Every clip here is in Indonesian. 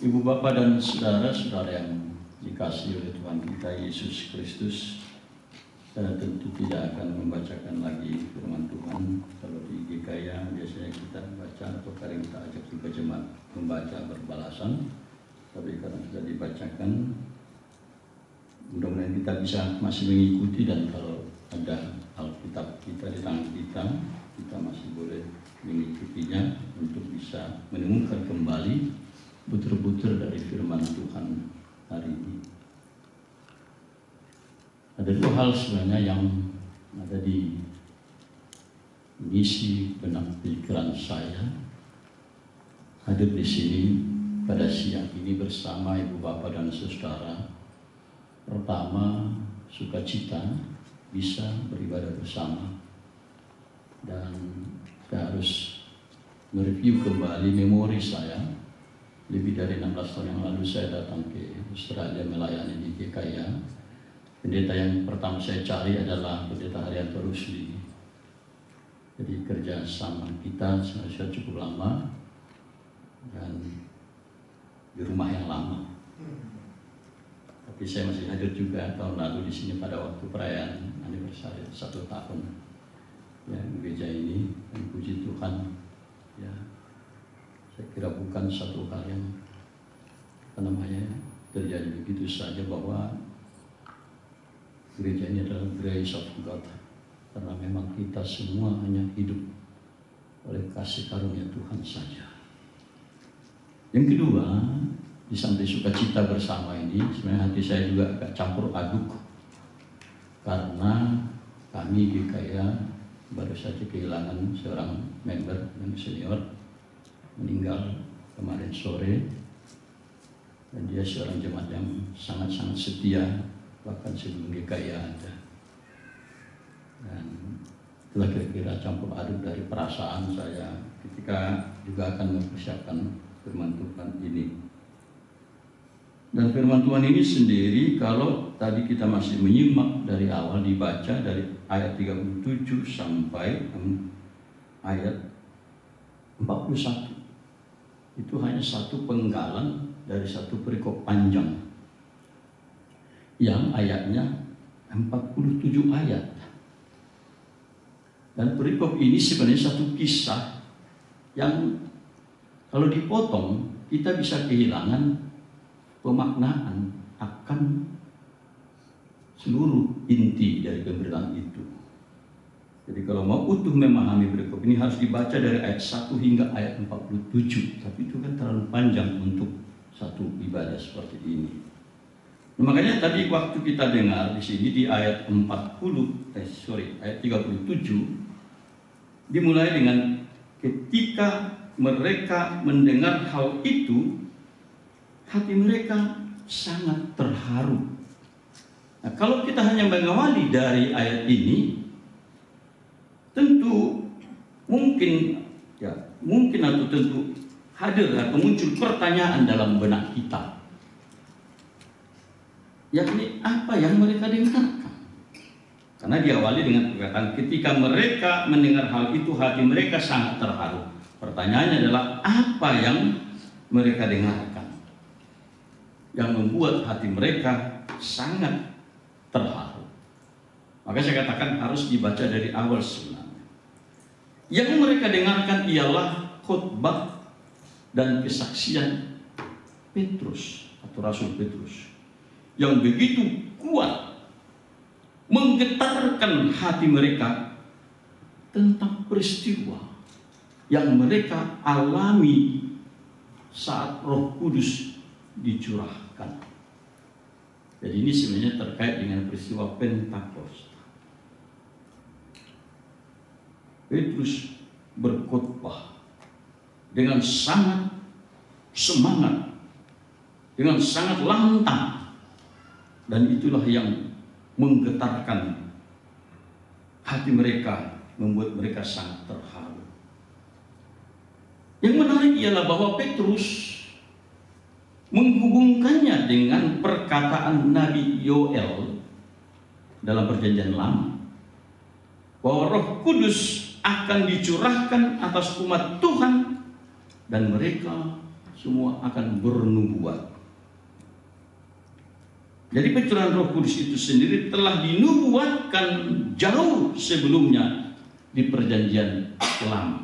Ibu Bapak dan saudara-saudara yang dikasihi oleh Tuhan kita Yesus Kristus, saya tentu tidak akan membacakan lagi firman Tuhan. Kalau di GKI biasanya kita baca atau kadang kita ajak juga jemaat membaca berbalasan, tapi karena sudah dibacakan, mudah-mudahan kita bisa masih mengikuti, dan kalau ada Alkitab kita di tangan kita, kita masih boleh mengikutinya untuk bisa menemukan kembali butir-butir dari firman Tuhan hari ini. Ada dua hal sebenarnya yang ada di misi benak pikiran saya hadir di sini pada siang ini bersama Ibu Bapak dan saudara. Pertama, sukacita bisa beribadah bersama, dan saya harus mereview kembali memori saya. Lebih dari 16 tahun yang lalu saya datang ke Australia melayani di GKI. Pendeta yang pertama saya cari adalah Pendeta Haryanto Rusli. Jadi kerja sama kita sudah cukup lama dan di rumah yang lama. Tapi saya masih hadir juga tahun lalu di sini pada waktu perayaan anniversary 1 tahun ya gereja ini, dan puji Tuhan ya, saya kira bukan satu hal yang terjadi begitu saja bahwa gereja ini adalah grace of God, karena memang kita semua hanya hidup oleh kasih karunia Tuhan saja. Yang kedua, di samping sukacita bersama ini, sebenarnya hati saya juga agak campur aduk, karena kami di GKI baru saja kehilangan seorang member yang senior, meninggal kemarin sore, dan dia seorang jemaat yang sangat-sangat setia bahkan sebelum GKI ada. Dan itulah kira-kira campur aduk dari perasaan saya ketika juga akan mempersiapkan firman Tuhan ini. Dan firman Tuhan ini sendiri, kalau tadi kita masih menyimak dari awal, dibaca dari ayat 37 sampai ayat 41, itu hanya satu penggalan dari satu perikop panjang yang ayatnya 47 ayat. Dan perikop ini sebenarnya satu kisah yang kalau dipotong kita bisa kehilangan pemaknaan akan seluruh inti dari pemberitaan itu. Jadi kalau mau utuh memahami perikop ini harus dibaca dari ayat 1 hingga ayat 47. Tapi itu kan terlalu panjang untuk satu ibadah seperti ini. Nah, makanya tadi waktu kita dengar di sini di ayat 37 dimulai dengan ketika mereka mendengar hal itu, hati mereka sangat terharu. Nah, kalau kita hanya mengawali dari ayat ini, tentu mungkin atau tentu hadir atau muncul pertanyaan dalam benak kita, yakni apa yang mereka dengarkan. Karena diawali dengan perkataan ketika mereka mendengar hal itu, hati mereka sangat terharu. Pertanyaannya adalah apa yang mereka dengarkan yang membuat hati mereka sangat terharu. Maka saya katakan harus dibaca dari awal sebenarnya. Yang mereka dengarkan ialah khotbah dan kesaksian Petrus atau Rasul Petrus yang begitu kuat menggetarkan hati mereka tentang peristiwa yang mereka alami saat Roh Kudus dicurahkan. Jadi ini sebenarnya terkait dengan peristiwa Pentakosta. Petrus berkhotbah dengan sangat semangat, dengan sangat lantang, dan itulah yang menggetarkan hati mereka, membuat mereka sangat terharu. Yang menarik ialah bahwa Petrus menghubungkannya dengan perkataan Nabi Yoel dalam Perjanjian Lama, bahwa Roh Kudus akan dicurahkan atas umat Tuhan dan mereka semua akan bernubuat. Jadi pencurahan Roh Kudus itu sendiri telah dinubuatkan jauh sebelumnya di Perjanjian Lama.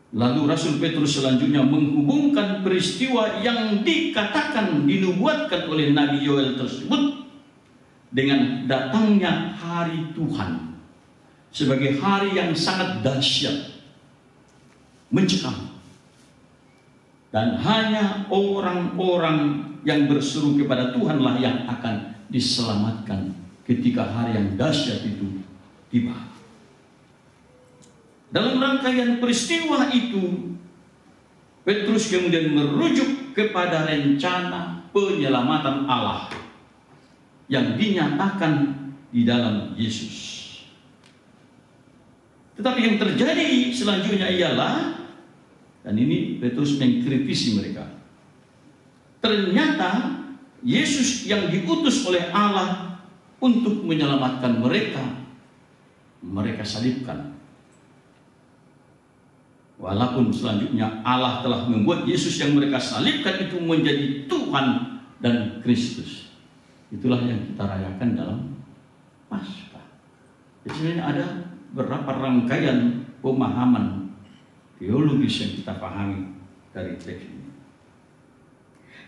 Lalu Rasul Petrus selanjutnya menghubungkan peristiwa yang dikatakan dinubuatkan oleh Nabi Yoel tersebut dengan datangnya hari Tuhan sebagai hari yang sangat dahsyat, mencekam. Dan hanya orang-orang yang berseru kepada Tuhanlah yang akan diselamatkan ketika hari yang dahsyat itu tiba. Dalam rangkaian peristiwa itu, Petrus kemudian merujuk kepada rencana penyelamatan Allah yang dinyatakan di dalam Yesus. Tetapi yang terjadi selanjutnya ialah, dan ini Petrus mengkritisi mereka, ternyata Yesus yang diutus oleh Allah untuk menyelamatkan mereka, mereka salibkan. Walaupun selanjutnya Allah telah membuat Yesus yang mereka salibkan itu menjadi Tuhan dan Kristus. Itulah yang kita rayakan dalam Paskah. Jadi sebenarnya ada beberapa rangkaian pemahaman teologis yang kita pahami dari teks ini.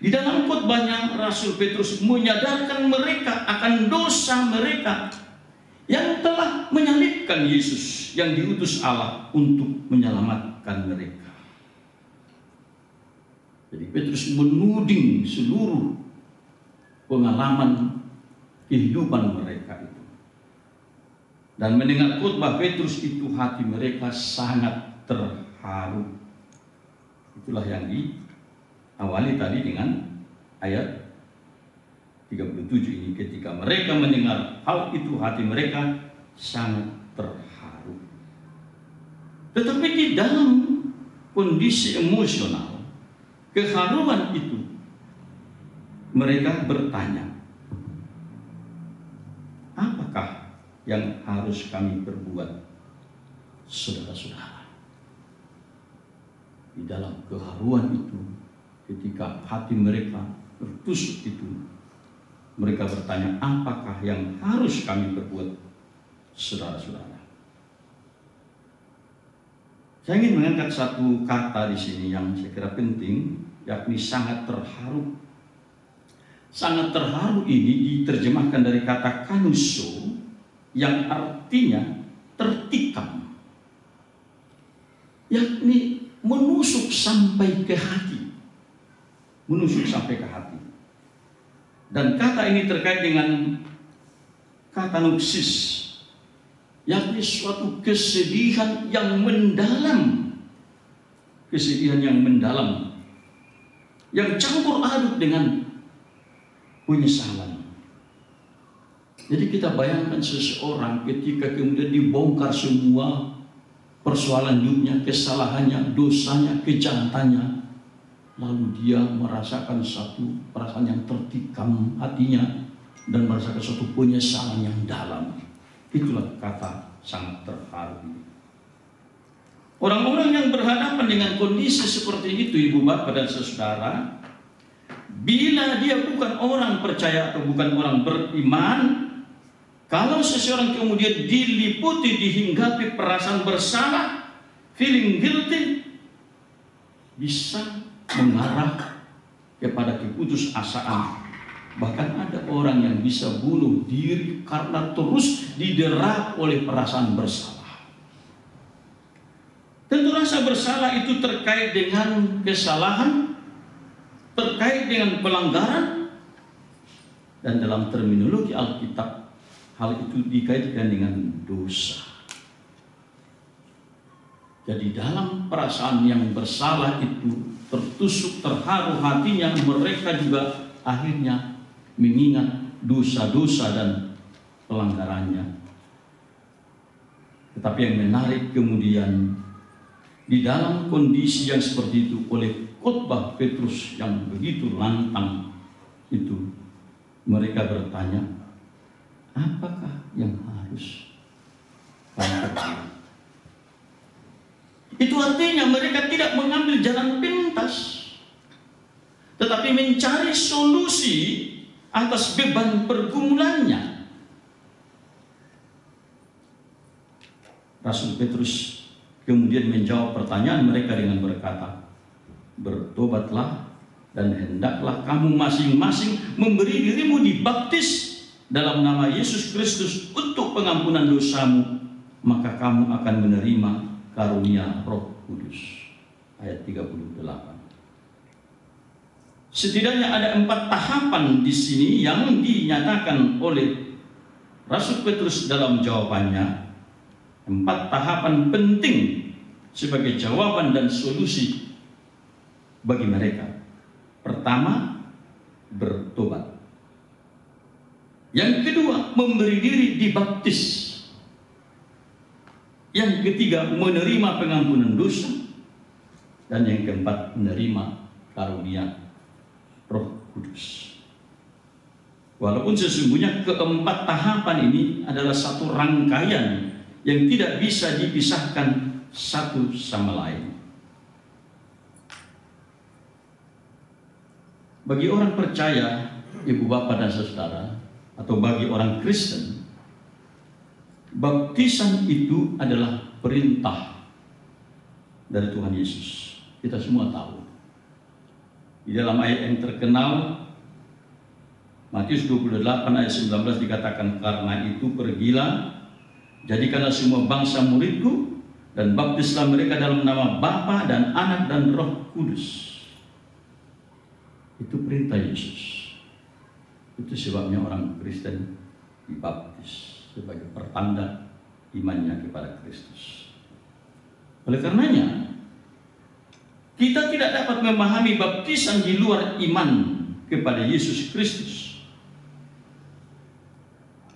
Di dalam khotbahnya Rasul Petrus menyadarkan mereka akan dosa mereka yang telah menyalibkan Yesus yang diutus Allah untuk menyelamatkan mereka. Jadi Petrus menuding seluruh pengalaman kehidupan mereka itu. Dan mendengar khotbah Petrus itu hati mereka sangat terharu. Itulah yang diawali tadi dengan ayat 37 ini. Ketika mereka mendengar hal itu hati mereka sangat terharu. Tetapi di dalam kondisi emosional keharuan itu mereka bertanya, apakah yang harus kami perbuat, saudara-saudara? Di dalam keharuan itu, ketika hati mereka tertusuk itu, mereka bertanya, apakah yang harus kami perbuat, saudara-saudara? Saya ingin mengangkat satu kata di sini yang saya kira penting, yakni sangat terharu. Sangat terharu ini diterjemahkan dari kata kanuso yang artinya tertikam, yakni menusuk sampai ke hati, menusuk sampai ke hati. Dan kata ini terkait dengan kata nuksis, yakni suatu kesedihan yang mendalam, kesedihan yang mendalam, yang campur aduk dengan penyesalan. Jadi kita bayangkan seseorang ketika kemudian dibongkar semua persoalan hidupnya, kesalahannya, dosanya, kejahatannya, lalu dia merasakan satu perasaan yang tertikam hatinya dan merasakan suatu penyesalan yang dalam. Itulah kata sangat terharu. Orang-orang yang berhadapan dengan kondisi seperti itu, ibu bapak dan saudara, bila dia bukan orang percaya atau bukan orang beriman, kalau seseorang kemudian diliputi, dihinggapi perasaan bersalah, feeling guilty, bisa mengarah kepada keputusasaan. Bahkan ada orang yang bisa bunuh diri karena terus didera oleh perasaan bersalah. Tentu rasa bersalah itu terkait dengan kesalahan, terkait dengan pelanggaran, dan dalam terminologi Alkitab hal itu dikaitkan dengan dosa. Jadi dalam perasaan yang bersalah itu tertusuk, terharu hatinya, mereka juga akhirnya mengingat dosa-dosa dan pelanggarannya. Tetapi yang menarik kemudian, di dalam kondisi yang seperti itu, oleh khotbah Petrus yang begitu lantang itu, mereka bertanya, apakah yang harus kami perbuat? Itu artinya mereka tidak mengambil jalan pintas, tetapi mencari solusi atas beban pergumulannya. Rasul Petrus kemudian menjawab pertanyaan mereka dengan berkata, "Bertobatlah dan hendaklah kamu masing-masing memberi dirimu dibaptis dalam nama Yesus Kristus untuk pengampunan dosamu, maka kamu akan menerima karunia Roh Kudus." Ayat 38. Setidaknya ada 4 tahapan di sini yang dinyatakan oleh Rasul Petrus dalam jawabannya. 4 tahapan penting sebagai jawaban dan solusi bagi mereka. Pertama, bertobat. Yang kedua, memberi diri dibaptis. Yang ketiga, menerima pengampunan dosa. Dan yang keempat, menerima karunia Roh Kudus. Walaupun sesungguhnya keempat tahapan ini adalah satu rangkaian yang tidak bisa dipisahkan satu sama lain. Bagi orang percaya, ibu bapak dan saudara, atau bagi orang Kristen, baptisan itu adalah perintah dari Tuhan Yesus. Kita semua tahu. Di dalam ayat yang terkenal, Matius 28 ayat 19 dikatakan, "Karena itu pergilah, jadikanlah semua bangsa muridku, dan baptislah mereka dalam nama Bapa dan Anak dan Roh Kudus." Itu perintah Yesus. Itu sebabnya orang Kristen dibaptis sebagai pertanda imannya kepada Kristus. Oleh karenanya, kita tidak dapat memahami baptisan di luar iman kepada Yesus Kristus.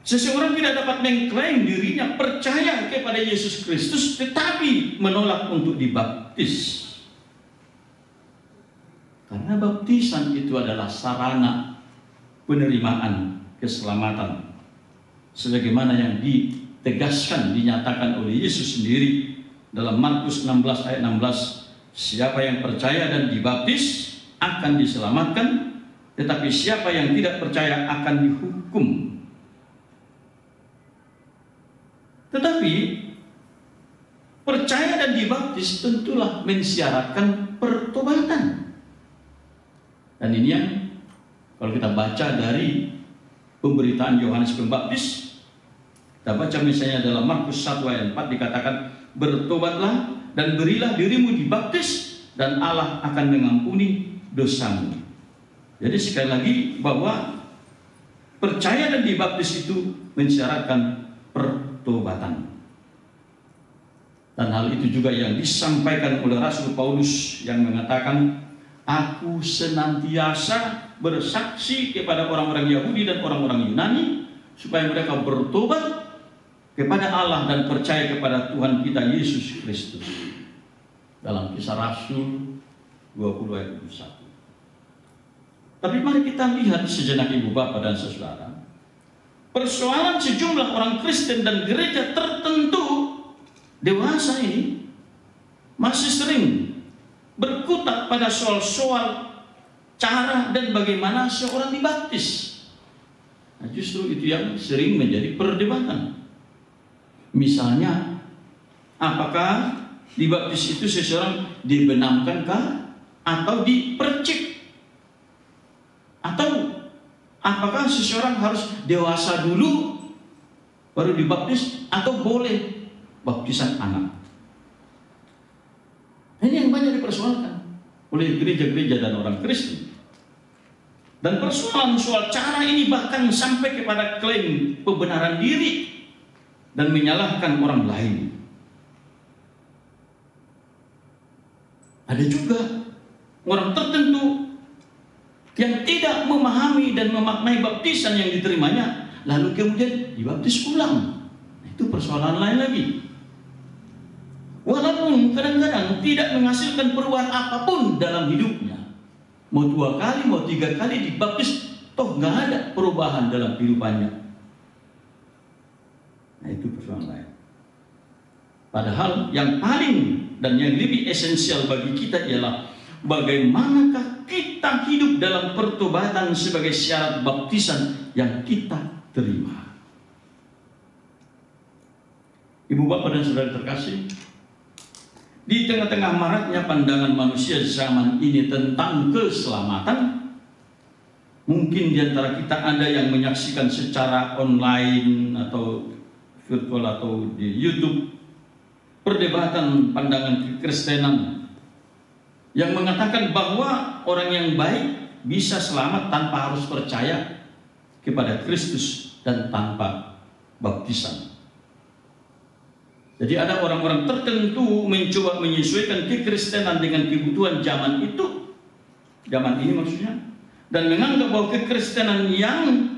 Seseorang tidak dapat mengklaim dirinya percaya kepada Yesus Kristus tetapi menolak untuk dibaptis. Karena baptisan itu adalah sarana penerimaan keselamatan, sebagaimana yang ditegaskan, dinyatakan oleh Yesus sendiri dalam Markus 16 ayat 16, "Siapa yang percaya dan dibaptis akan diselamatkan, tetapi siapa yang tidak percaya akan dihukum." Tetapi percaya dan dibaptis tentulah mensyaratkan pertobatan. Dan ini yang kalau kita baca dari pemberitaan Yohanes Pembaptis, kita baca misalnya dalam Markus 1 ayat 4 dikatakan, "Bertobatlah dan berilah dirimu dibaptis dan Allah akan mengampuni dosamu." Jadi sekali lagi bahwa percaya dan dibaptis itu mensyaratkan pertobatan. Dan hal itu juga yang disampaikan oleh Rasul Paulus yang mengatakan, "Aku senantiasa bersaksi kepada orang-orang Yahudi dan orang-orang Yunani supaya mereka bertobat kepada Allah dan percaya kepada Tuhan kita Yesus Kristus." Dalam Kisah Rasul 20 ayat 21. Tapi mari kita lihat sejenak ibu bapak dan saudara. Persoalan sejumlah orang Kristen dan gereja tertentu dewasa ini masih sering berkutat pada soal-soal cara dan bagaimana seorang dibaptis. Nah, justru itu yang sering menjadi perdebatan. Misalnya, apakah dibaptis itu seseorang dibenamkankah atau dipercik? Atau apakah seseorang harus dewasa dulu baru dibaptis, atau boleh baptisan anak? Ini yang banyak dipersoalkan oleh gereja-gereja dan orang Kristen. Dan persoalan soal cara ini bahkan sampai kepada klaim pembenaran diri dan menyalahkan orang lain. Ada juga orang tertentu yang tidak memahami dan memaknai baptisan yang diterimanya, lalu kemudian dibaptis ulang. Itu persoalan lain lagi. Walaupun kadang-kadang tidak menghasilkan perubahan apapun dalam hidupnya, mau 2 kali, mau 3 kali dibaptis, toh nggak ada perubahan dalam kehidupannya. Nah, itu persoalan lain. Padahal yang paling dan yang lebih esensial bagi kita ialah bagaimanakah kita hidup dalam pertobatan sebagai syarat baptisan yang kita terima. Ibu bapak dan saudara terkasih, di tengah-tengah maraknya pandangan manusia zaman ini tentang keselamatan, mungkin di antara kita ada yang menyaksikan secara online atau virtual atau di YouTube perdebatan pandangan kekristenan yang mengatakan bahwa orang yang baik bisa selamat tanpa harus percaya kepada Kristus dan tanpa baptisan. Jadi ada orang-orang tertentu mencoba menyesuaikan kekristenan dengan kebutuhan zaman itu, zaman ini maksudnya, dan menganggap bahwa kekristenan yang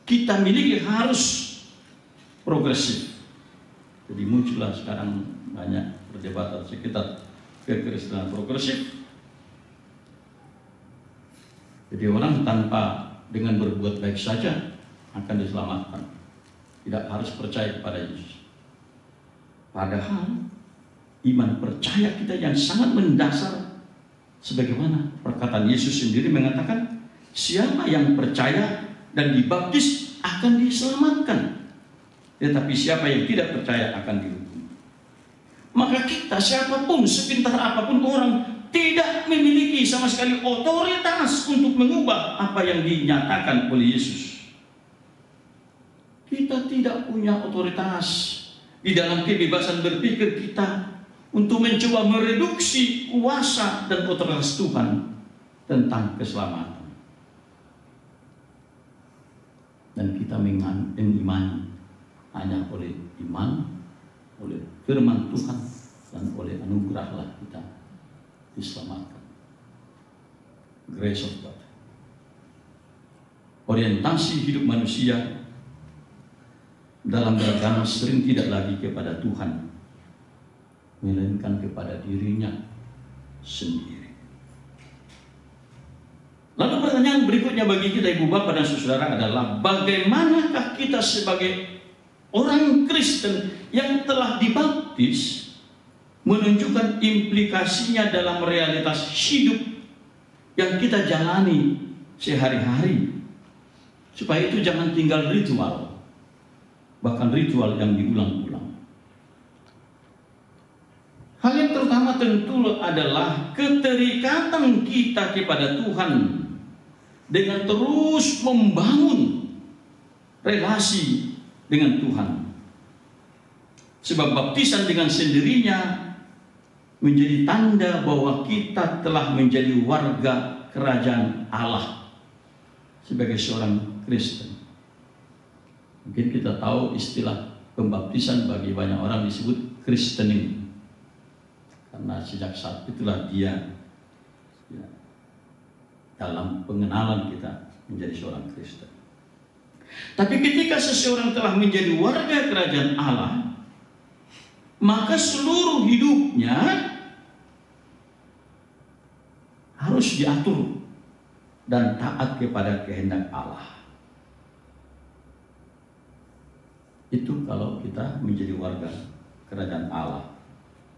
kita miliki harus progresif. Jadi muncullah sekarang banyak perdebatan sekitar kekristenan progresif. Jadi orang tanpa dengan berbuat baik saja akan diselamatkan, tidak harus percaya kepada Yesus. Padahal iman percaya kita yang sangat mendasar, sebagaimana perkataan Yesus sendiri mengatakan, siapa yang percaya dan dibaptis akan diselamatkan, tetapi siapa yang tidak percaya akan dihukum. Maka kita, siapapun, sepintar apapun orang, tidak memiliki sama sekali otoritas untuk mengubah apa yang dinyatakan oleh Yesus. Kita tidak punya otoritas di dalam kebebasan berpikir kita untuk mencoba mereduksi kuasa dan otoritas Tuhan tentang keselamatan. Dan kita mengimani hanya oleh iman, oleh firman Tuhan, dan oleh anugerahlah kita diselamatkan. Grace of God. Orientasi hidup manusia dalam beragama sering tidak lagi kepada Tuhan, melainkan kepada dirinya sendiri. Lalu pertanyaan berikutnya bagi kita ibu bapak dan saudara adalah, bagaimanakah kita sebagai orang Kristen yang telah dibaptis menunjukkan implikasinya dalam realitas hidup yang kita jalani sehari-hari, supaya itu jangan tinggal ritual, bahkan ritual yang diulang-ulang. Hal yang terutama tentu adalah keterikatan kita kepada Tuhan dengan terus membangun relasi dengan Tuhan. Sebab baptisan dengan sendirinya menjadi tanda bahwa kita telah menjadi warga kerajaan Allah sebagai seorang Kristen. Mungkin kita tahu istilah pembaptisan bagi banyak orang disebut Christening, karena sejak saat itulah dia dalam pengenalan kita menjadi seorang Kristen. Tapi ketika seseorang telah menjadi warga kerajaan Allah, maka seluruh hidupnya harus diatur dan taat kepada kehendak Allah. Itu kalau kita menjadi warga kerajaan Allah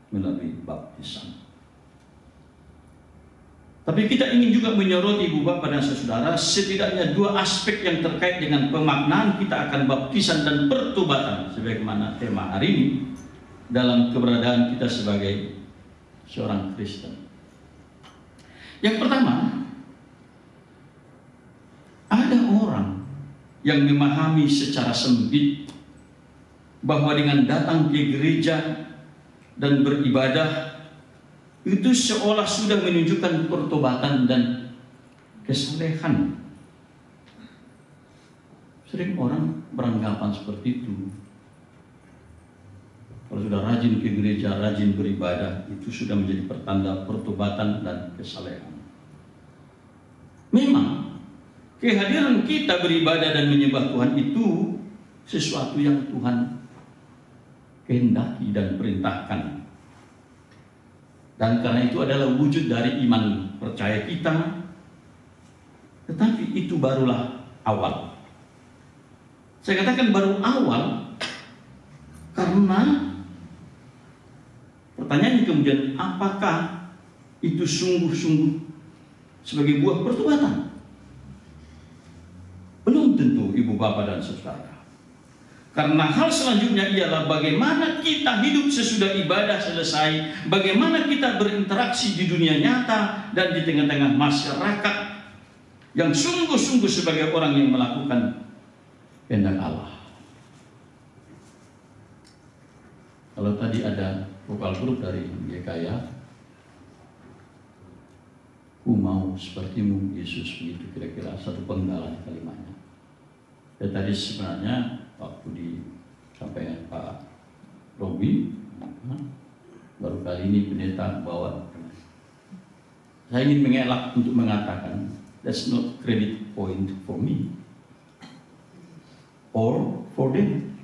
melalui baptisan. Tapi kita ingin juga menyoroti ibu bapak dan saudara setidaknya dua aspek yang terkait dengan pemaknaan kita akan baptisan dan pertobatan, sebagaimana tema hari ini dalam keberadaan kita sebagai seorang Kristen. Yang pertama, ada orang yang memahami secara sempit bahwa dengan datang ke gereja dan beribadah itu seolah sudah menunjukkan pertobatan dan kesalehan. Sering orang beranggapan seperti itu. Kalau sudah rajin ke gereja, rajin beribadah, itu sudah menjadi pertanda pertobatan dan kesalehan. Memang kehadiran kita beribadah dan menyembah Tuhan itu sesuatu yang Tuhan kehendaki dan perintahkan. Dan karena itu adalah wujud dari iman percaya kita. Tetapi itu barulah awal. Saya katakan baru awal karena Pertanyaannya kemudian, apakah itu sungguh-sungguh sebagai buah pertobatan? Belum tentu, ibu bapak dan saudara. Karena hal selanjutnya ialah bagaimana kita hidup sesudah ibadah selesai, bagaimana kita berinteraksi di dunia nyata dan di tengah-tengah masyarakat yang sungguh-sungguh sebagai orang yang melakukan kehendak Allah. Kalau tadi ada vokal grup dari Yekaya, ku mau sepertimu Yesus, begitu kira-kira satu penggalan kalimatnya. Dan tadi sebenarnya waktu disampaikan Pak Robi, baru kali ini pendeta bawa. Saya ingin mengelak untuk mengatakan, that's not credit point for me or for them,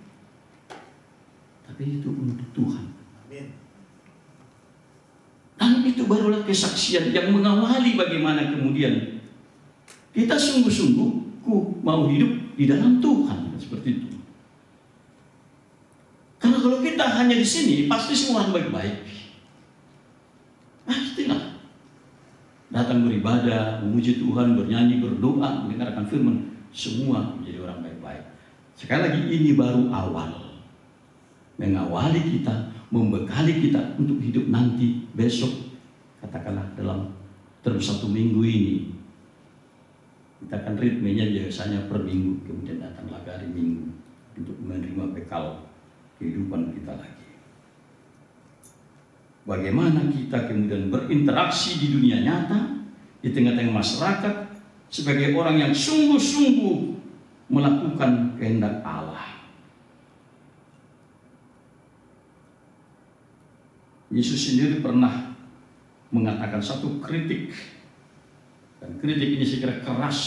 tapi itu untuk Tuhan. Amin. Dan itu barulah kesaksian yang mengawali bagaimana kemudian kita sungguh-sungguh ku mau hidup di dalam Tuhan, seperti itu. Karena kalau kita hanya di sini, pasti semua orang baik-baik. Pastilah. Datang beribadah, memuji Tuhan, bernyanyi, berdoa, mendengarkan firman, semua menjadi orang baik-baik. Sekali lagi, ini baru awal. Mengawali kita, membekali kita untuk hidup nanti, besok, katakanlah dalam term 1 minggu ini. Kita akan ritmenya biasanya per minggu, kemudian datang lagi hari Minggu untuk menerima bekal kehidupan kita lagi. Bagaimana kita kemudian berinteraksi di dunia nyata, di tengah-tengah masyarakat, sebagai orang yang sungguh-sungguh melakukan kehendak Allah. Yesus sendiri pernah mengatakan satu kritik, dan kritik ini saya kira keras,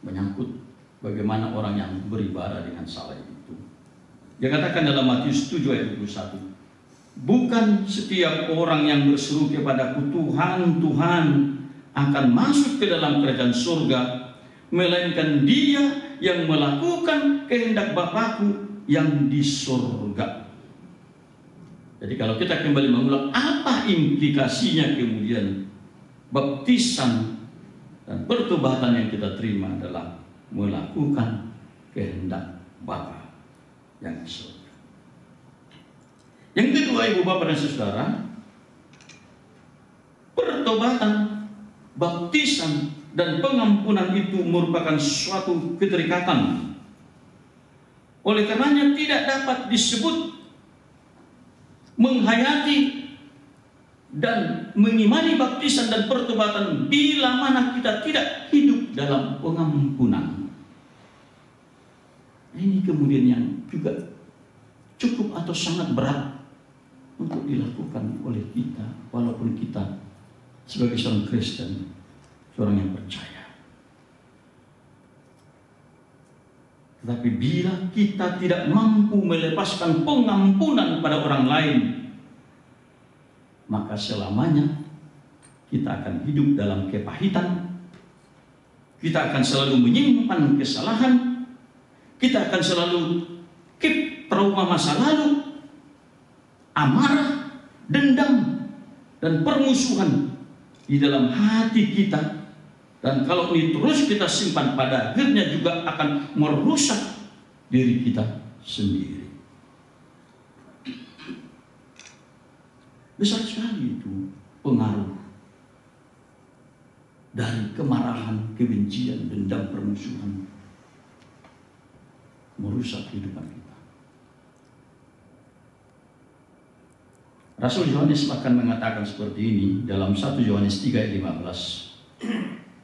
menyangkut bagaimana orang yang beribadah dengan salah itu. Dia katakan dalam Matius 7 ayat 21, bukan setiap orang yang berseru kepadaku Tuhan, Tuhan akan masuk ke dalam kerajaan surga, melainkan dia yang melakukan kehendak Bapakku yang di surga. Jadi kalau kita kembali mengulang, apa implikasinya kemudian baptisan dan pertobatan yang kita terima adalah melakukan kehendak Bapa yang di surga. Yang kedua, ibu bapak dan saudara, pertobatan, baptisan dan pengampunan itu merupakan suatu keterikatan. Oleh karenanya tidak dapat disebut menghayati dan mengimani baptisan dan pertobatan bila mana kita tidak hidup dalam pengampunan. Ini kemudian yang juga cukup atau sangat berat untuk dilakukan oleh kita, walaupun kita sebagai seorang Kristen, seorang yang percaya. Tetapi bila kita tidak mampu melepaskan pengampunan pada orang lain, maka selamanya kita akan hidup dalam kepahitan, kita akan selalu menyimpan kesalahan, kita akan selalu keep trauma masa lalu, amarah, dendam, dan permusuhan di dalam hati kita. Dan kalau ini terus kita simpan, pada akhirnya juga akan merusak diri kita sendiri. Besar sekali itu pengaruh dari kemarahan, kebencian, dendam, permusuhan, merusak kehidupan kita. Rasul Yohanes bahkan mengatakan seperti ini dalam 1 Yohanes 3 ayat 15.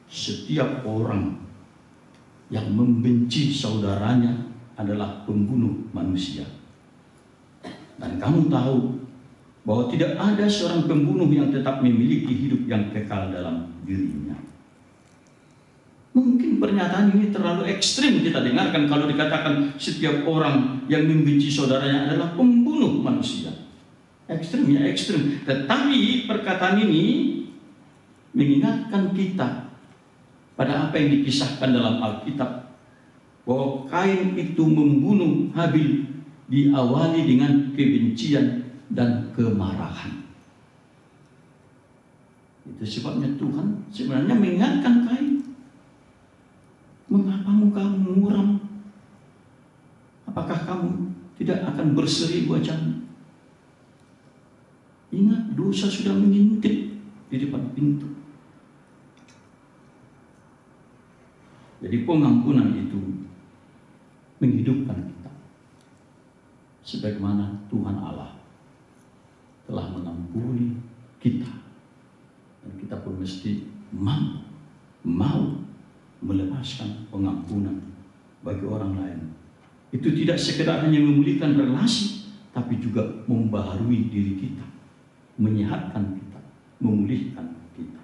Setiap orang yang membenci saudaranya adalah pembunuh manusia. Dan kamu tahu bahwa tidak ada seorang pembunuh yang tetap memiliki hidup yang kekal dalam dirinya. Mungkin pernyataan ini terlalu ekstrim kita dengarkan kalau dikatakan setiap orang yang membenci saudaranya adalah pembunuh manusia. Ekstrim ya ekstrim. Tetapi perkataan ini mengingatkan kita pada apa yang dikisahkan dalam Alkitab, bahwa Kain itu membunuh Habil diawali dengan kebencian dan kemarahan. Itu sebabnya Tuhan sebenarnya mengingatkan Kain. Mengapa mukamu muram? Apakah kamu tidak akan berseri wajahmu? Ingat, dosa sudah mengintip di depan pintu. Jadi pengampunan itu menghidupkan kita. Sebagaimana Tuhan Allah telah mengampuni kita. Dan kita pun mesti mau melepaskan pengampunan bagi orang lain. Itu tidak sekedar hanya memulihkan relasi, tapi juga membaharui diri kita, menyehatkan kita, memulihkan kita.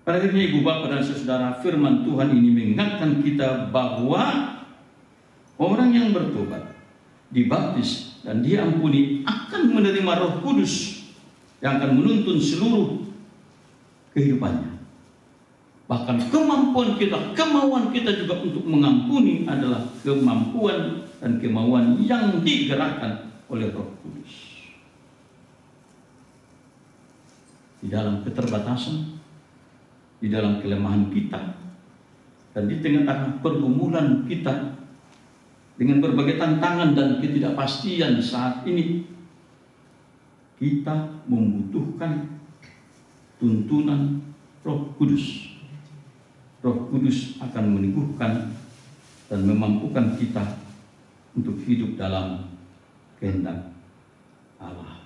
Pada akhirnya Ibu Bapak dan Saudara, firman Tuhan ini mengingatkan kita bahwa orang yang bertobat, dibaptis dan diampuni akan menerima Roh Kudus yang akan menuntun seluruh kehidupannya. Bahkan kemampuan kita, kemauan kita juga untuk mengampuni adalah kemampuan dan kemauan yang digerakkan oleh Roh Kudus. Di dalam keterbatasan, di dalam kelemahan kita, dan di tengah-tengah pergumulan kita dengan berbagai tantangan dan ketidakpastian saat ini, kita membutuhkan tuntunan Roh Kudus. Roh Kudus akan meneguhkan dan memampukan kita untuk hidup dalam kehendak Allah.